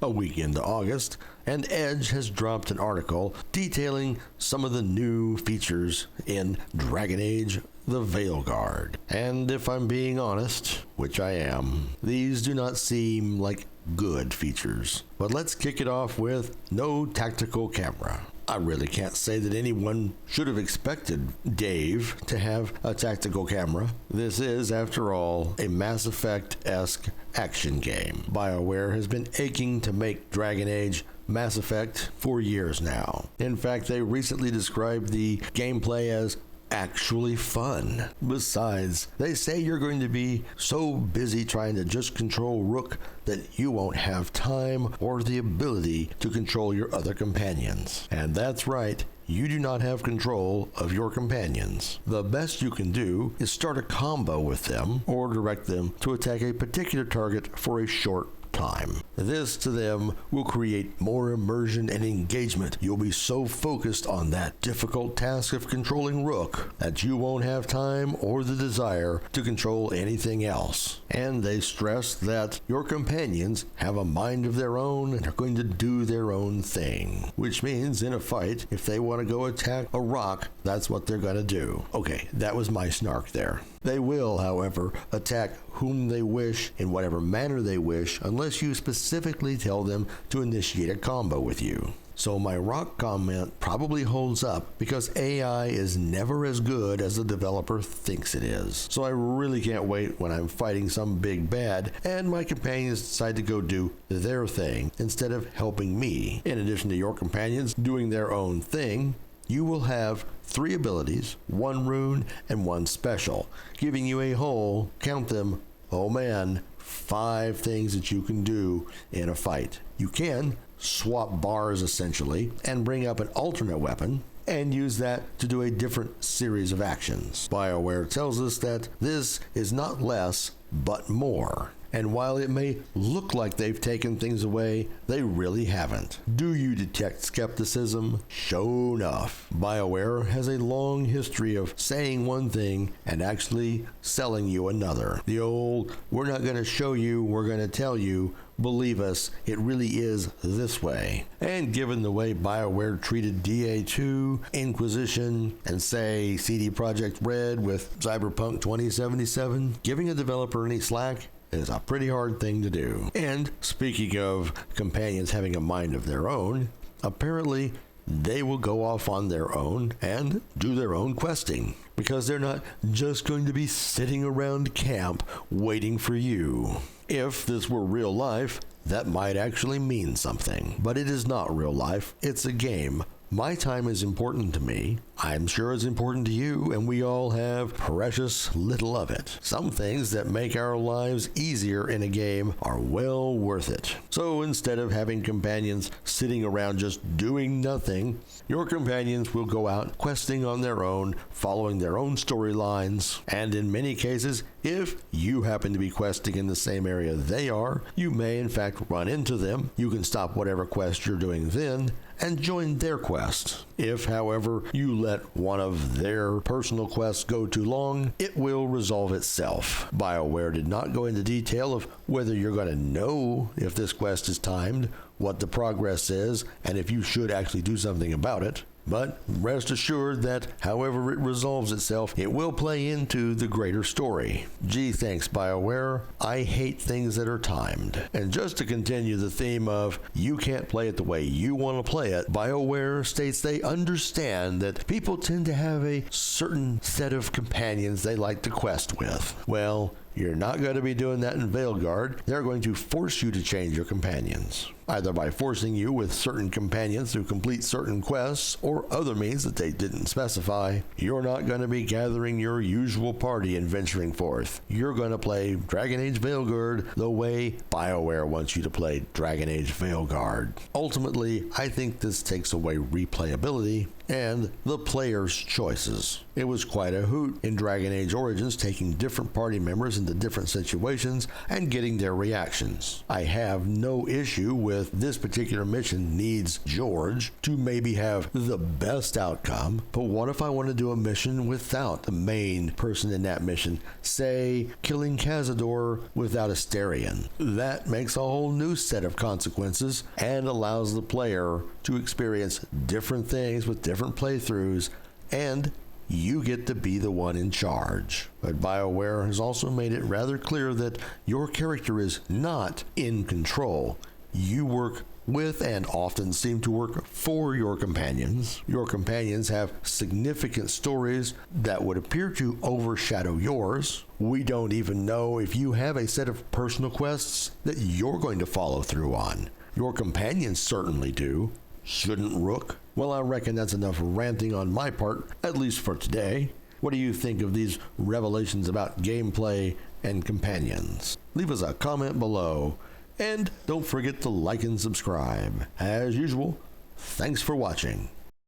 a week into August, and Edge has dropped an article detailing some of the new features in Dragon Age the Veilguard. And if I'm being honest, which I am, these do not seem like good features. But let's kick it off with no tactical camera. I really can't say that anyone should have expected Dave to have a tactical camera. This is, after all, a Mass Effect-esque action game. BioWare has been aching to make Dragon Age Mass Effect for years now. In fact, they recently described the gameplay as actually fun. Besides, they say you're going to be so busy trying to just control Rook that you won't have time or the ability to control your other companions. And that's right, you do not have control of your companions. The best you can do is start a combo with them or direct them to attack a particular target for a short time. This to them will create more immersion and engagement. You'll be so focused on that difficult task of controlling Rook that you won't have time or the desire to control anything else. And they stress that your companions have a mind of their own and are going to do their own thing. Which means in a fight, if they want to go attack a rock, that's what they're going to do. Okay, that was my snark there. They will, however, attack whom they wish in whatever manner they wish unless you specifically tell them to initiate a combo with you. So my rock comment probably holds up because AI is never as good as the developer thinks it is. So I really can't wait when I'm fighting some big bad and my companions decide to go do their thing instead of helping me. In addition to your companions doing their own thing, you will have 3 abilities, 1 rune, and 1 special, giving you a whole, count them, oh man, 5 things that you can do in a fight. You can swap bars essentially and bring up an alternate weapon and use that to do a different series of actions. BioWare tells us that this is not less, but more. And while it may look like they've taken things away, they really haven't. Do you detect skepticism? Sure enough, BioWare has a long history of saying one thing and actually selling you another. The old, we're not going to show you, we're going to tell you, believe us, it really is this way. And given the way BioWare treated DA2, Inquisition, and say CD Projekt Red with Cyberpunk 2077, giving a developer any slack is a pretty hard thing to do. And speaking of companions having a mind of their own, apparently they will go off on their own and do their own questing, because they're not just going to be sitting around camp waiting for you. If this were real life, that might actually mean something. But it is not real life, it's a game. My time is important to me. I'm sure it's important to you, and we all have precious little of it. Some things that make our lives easier in a game are well worth it. So instead of having companions sitting around just doing nothing, your companions will go out questing on their own, following their own storylines, and in many cases, if you happen to be questing in the same area they are, you may in fact run into them. You can stop whatever quest you're doing then and join their quest. If, however, you let one of their personal quests go too long, it will resolve itself. BioWare did not go into detail of whether you're going to know if this quest is timed, what the progress is, and if you should actually do something about it. But rest assured that however it resolves itself, it will play into the greater story. Gee, thanks BioWare. I hate things that are timed. And just to continue the theme of you can't play it the way you want to play it, BioWare states they understand that people tend to have a certain set of companions they like to quest with. Well, you're not going to be doing that in Veilguard. They're going to force you to change your companions, either by forcing you with certain companions to complete certain quests or other means that they didn't specify. You're not going to be gathering your usual party and venturing forth. You're going to play Dragon Age Veilguard the way BioWare wants you to play Dragon Age Veilguard. Ultimately, I think this takes away replayability and the player's choices. It was quite a hoot in Dragon Age Origins, taking different party members into different situations and getting their reactions. I have no issue with this particular mission needs George to maybe have the best outcome, but what if I want to do a mission without the main person in that mission, say killing Cazador without Asterion? That makes a whole new set of consequences and allows the player to experience different things with different playthroughs, and you get to be the one in charge. But BioWare has also made it rather clear that your character is not in control. You work with and often seem to work for your companions. Your companions have significant stories that would appear to overshadow yours. We don't even know if you have a set of personal quests that you're going to follow through on. Your companions certainly do. Shouldn't Rook? Well, I reckon that's enough ranting on my part, at least for today. What do you think of these revelations about gameplay and companions? Leave us a comment below, and don't forget to like and subscribe. As usual, thanks for watching.